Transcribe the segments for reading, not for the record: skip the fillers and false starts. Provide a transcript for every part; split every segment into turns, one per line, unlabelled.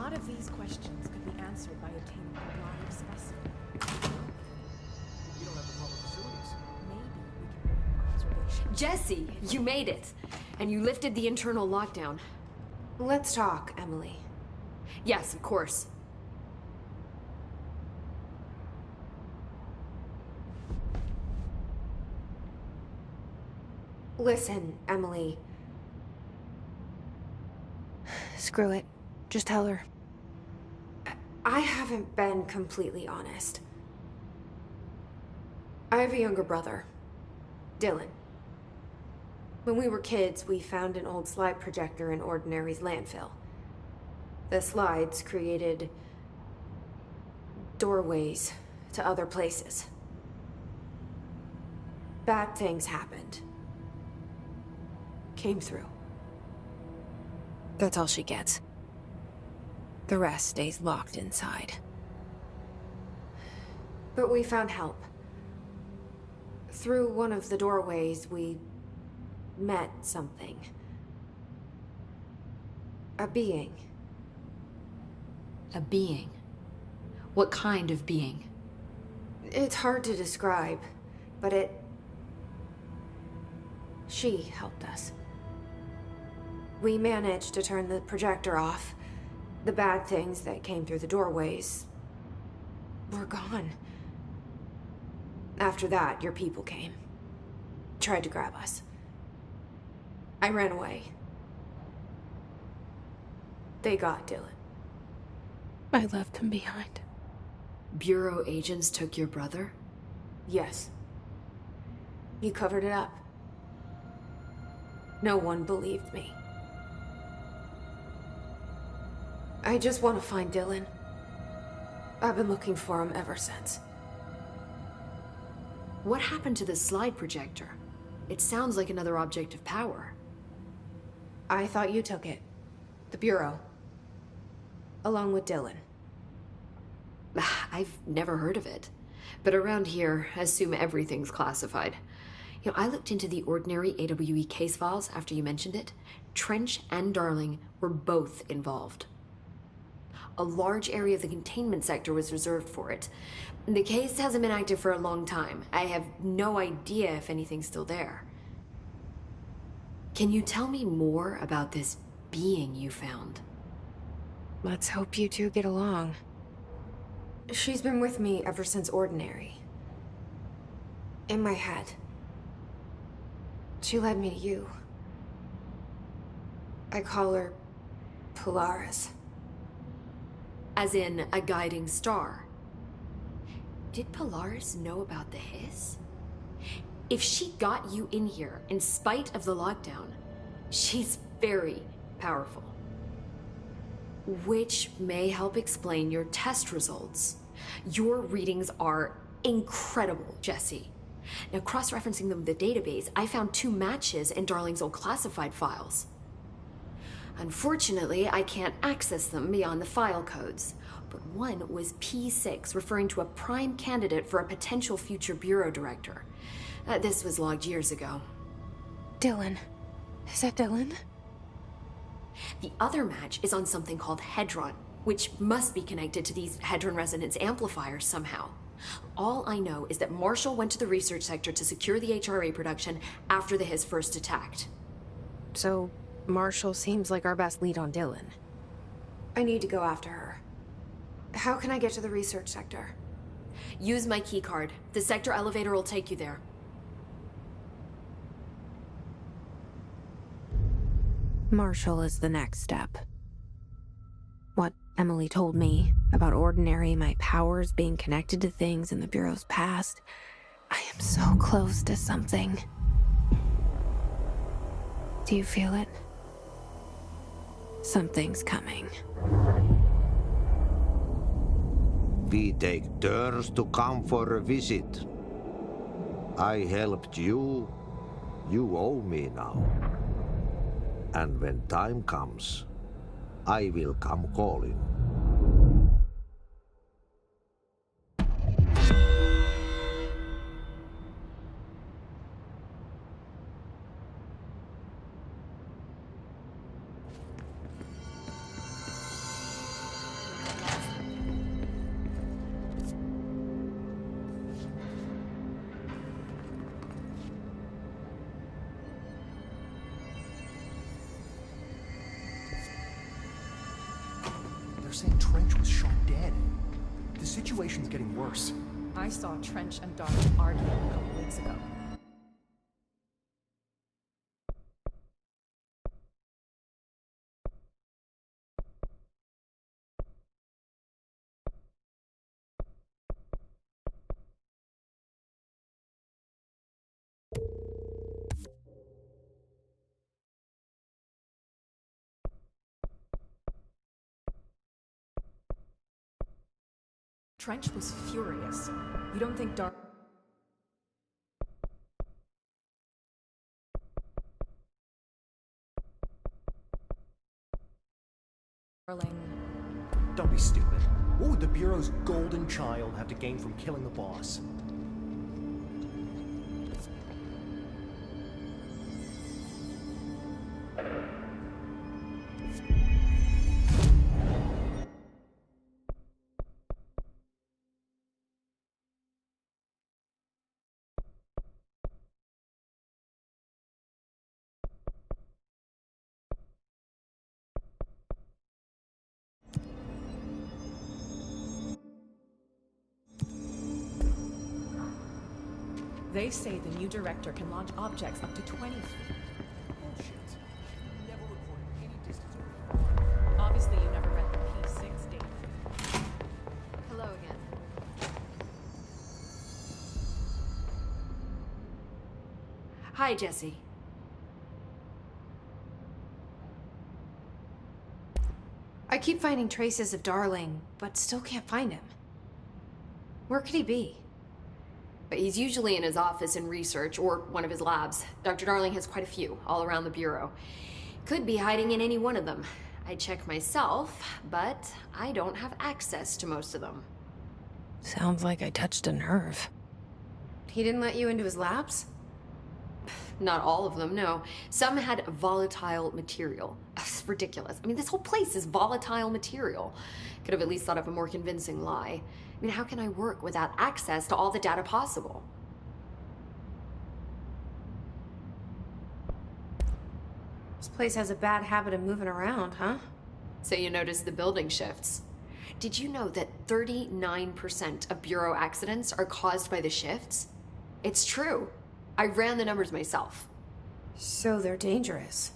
lot of these questions could be answered by obtaining a live specimen.
We don't have the proper facilities.
Maybe we can run observation.
Jesse, you made it! And you lifted the internal lockdown.
Let's talk, Emily.
Yes, of course.
Listen, Emily. Screw it. Just tell her. I haven't been completely honest. I have a younger brother, Dylan. When we were kids, we found an old slide projector in Ordinary's landfill. The slides created doorways to other places. Bad things happened. Came through. That's all she gets. The rest stays locked inside. But we found help. Through one of the doorways, we met something. A being.
A being? What kind of being?
It's hard to describe, but she helped us. We managed to turn the projector off. The bad things that came through the doorways were gone. After that, your people came. Tried to grab us. I ran away. They got Dylan. I left him behind.
Bureau agents took your brother?
Yes. You covered it up. No one believed me. I just want to find Dylan. I've been looking for him ever since.
What happened to the slide projector? It sounds like another object of power.
I thought you took it. The Bureau. Along with Dylan.
I've never heard of it. But around here, I assume everything's classified. You know, I looked into the Ordinary AWE case files after you mentioned it. Trench and Darling were both involved. A large area of the containment sector was reserved for it. The case hasn't been active for a long time. I have no idea if anything's still there. Can you tell me more about this being you found?
Let's hope you two get along. She's been with me ever since Ordinary. In my head. She led me to you. I call her Polaris.
As in a guiding star. Did Polaris know about the hiss? If she got you in here in spite of the lockdown, she's very powerful. Which may help explain your test results. Your readings are incredible, Jesse. Now, cross-referencing them with the database, I found 2 matches in Darling's old classified files. Unfortunately, I can't access them beyond the file codes, but one was P6, referring to a prime candidate for a potential future bureau director. This was logged years ago.
Dylan. Is that Dylan?
The other match is on something called Hedron, which must be connected to these Hedron resonance amplifiers somehow. All I know is that Marshall went to the research sector to secure the HRA production after the Hiss first attacked.
So, Marshall seems like our best lead on Dylan. I need to go after her. How can I get to the research sector?
Use my keycard. The sector elevator will take you there.
Marshall is the next step. What Emily told me about Ordinary, my powers being connected to things in the Bureau's past, I am so close to something. Do you feel it? Something's coming.
We take turns to come for a visit. I helped you. You owe me now. And when time comes, I will come calling.
saying Trench was shot dead. The situation's getting worse.
I saw Trench and Darling arguing a couple weeks ago. Trench was furious. You don't think Darling...
Don't be stupid. What would the Bureau's golden child have to gain from killing the boss?
They say the new director can launch objects up to 20 feet.
Bullshit. You never reported any distance over.
Obviously, you never read the P6 data.
Hello again. Hi, Jesse.
I keep finding traces of Darling, but still can't find him. Where could he be?
But he's usually in his office in research or one of his labs. Dr. Darling has quite a few all around the Bureau. Could be hiding in any one of them. I check myself, but I don't have access to most of them.
Sounds like I touched a nerve. He didn't let you into his labs?
Not all of them, no. Some had volatile material. That's ridiculous. I mean, this whole place is volatile material. Could have at least thought of a more convincing lie. I mean, how can I work without access to all the data possible?
This place has a bad habit of moving around, huh?
So you notice the building shifts. Did you know that 39% of Bureau accidents are caused by the shifts? It's true. I ran the numbers myself.
So they're dangerous.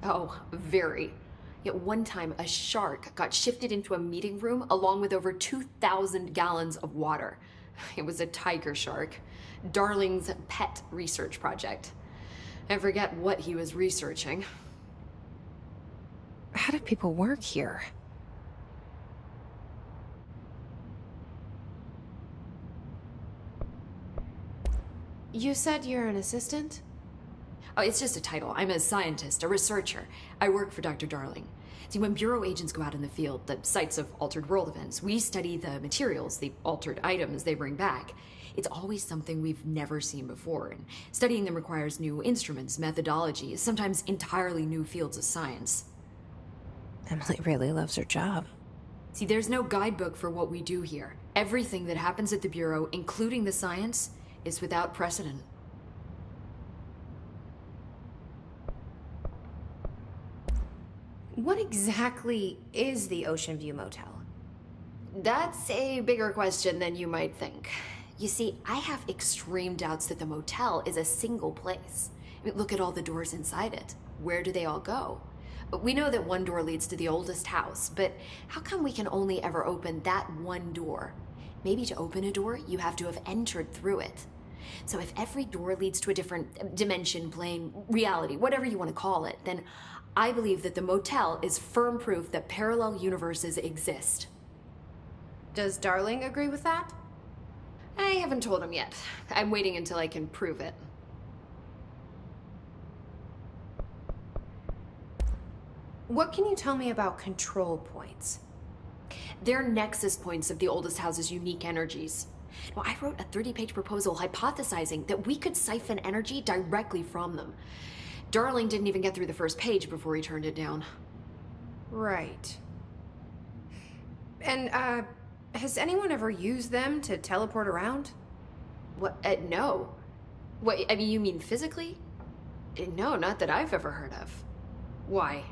Oh, very. Yet one time, a shark got shifted into a meeting room along with over 2,000 gallons of water. It was a tiger shark. Darling's pet research project. I forget what he was researching.
How do people work here? You said you're an assistant?
Oh, it's just a title. I'm a scientist, a researcher. I work for Dr. Darling. See, when Bureau agents go out in the field, the sites of altered world events, we study the materials, the altered items they bring back. It's always something we've never seen before, and studying them requires new instruments, methodologies, sometimes entirely new fields of science.
Emily really loves her job.
See, there's no guidebook for what we do here. Everything that happens at the Bureau, including the science, is without precedent.
What exactly is the Ocean View Motel?
That's a bigger question than you might think. You see, I have extreme doubts that the motel is a single place. I mean, look at all the doors inside it. Where do they all go? We know that one door leads to the oldest house, but how come we can only ever open that one door? Maybe to open a door, you have to have entered through it. So if every door leads to a different dimension, plane, reality, whatever you want to call it, then I believe that the motel is firm proof that parallel universes exist.
Does Darling agree with that?
I haven't told him yet. I'm waiting until I can prove it.
What can you tell me about control points?
They're nexus points of the oldest house's unique energies. Now, I wrote a 30-page proposal hypothesizing that we could siphon energy directly from them. Darling didn't even get through the first page before he turned it down.
Right. And, has anyone ever used them to teleport around?
What? No. What, I mean, you mean physically? No, not that I've ever heard of. Why?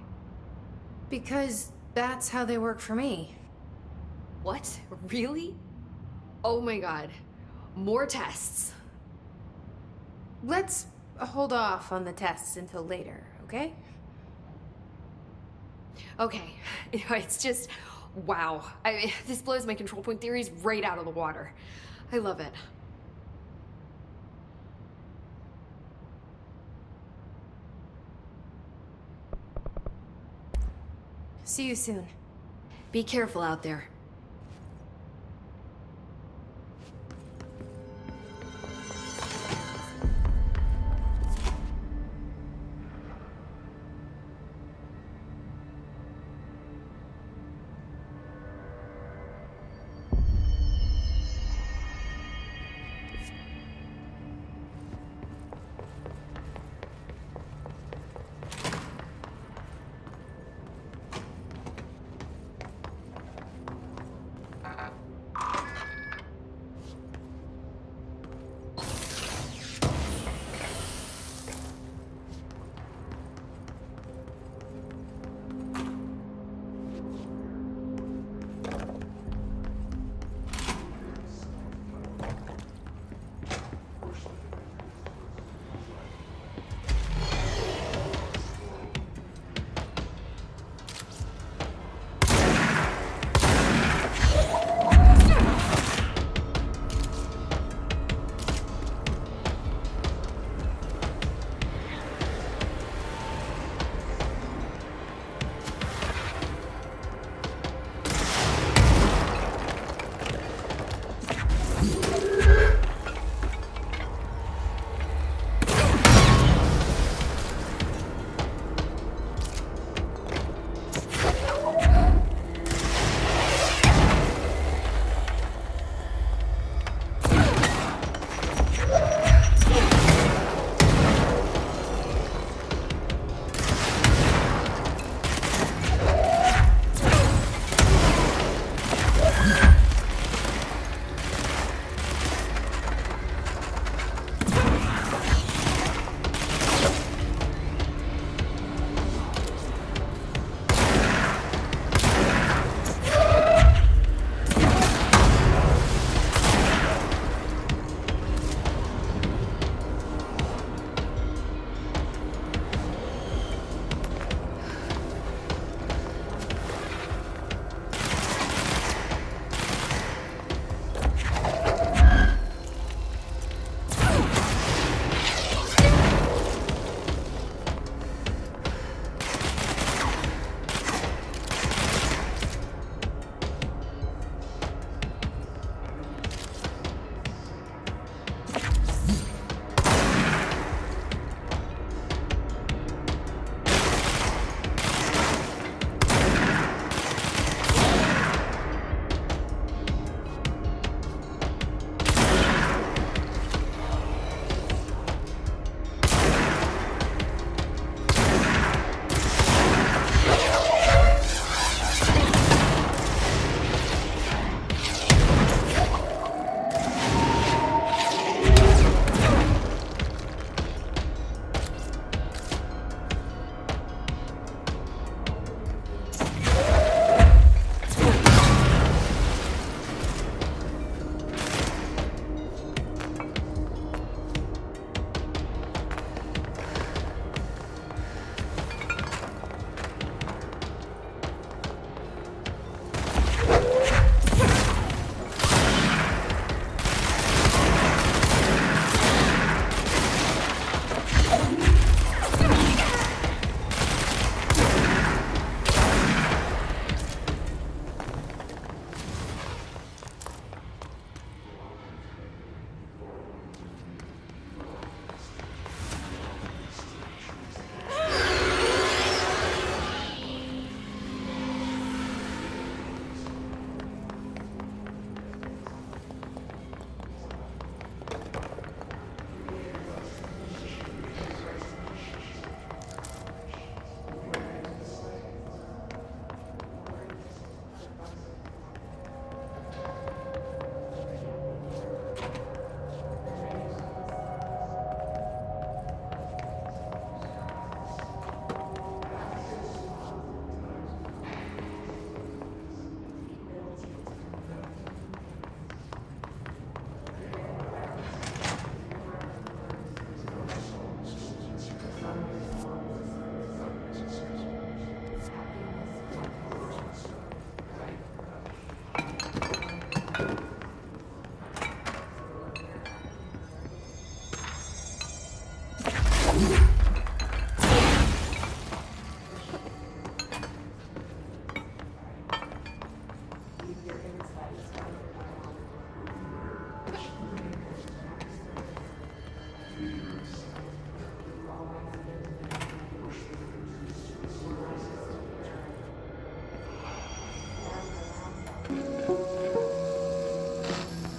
Because That's how they work for me.
What? Really? Oh my god. More tests.
Let's hold off on the tests until later, okay?
Okay. It's just, wow. This blows my control point theories right out of the water. I love it.
See you soon.
Be careful out there.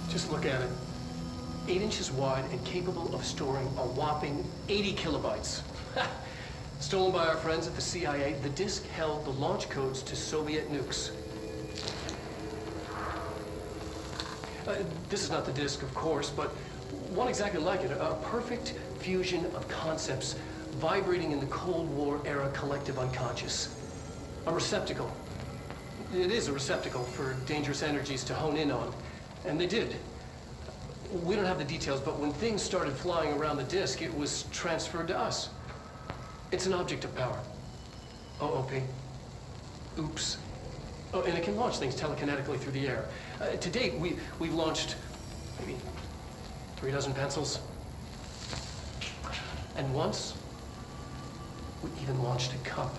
Just look at it. 8 inches wide and capable of storing a whopping 80 kilobytes. Stolen by our friends at the CIA, the disk held the launch codes to Soviet nukes. This is not the disk, of course, but one exactly like it. A perfect fusion of concepts vibrating in the Cold War era collective unconscious. A receptacle. It is a receptacle for dangerous energies to hone in on. And they did. We don't have the details, but when things started flying around the disk, it was transferred to us. It's an object of power. OOP. Oops. Oh, and it can launch things telekinetically through the air. To date, we've launched maybe 3 dozen pencils. And once, we even launched a cup.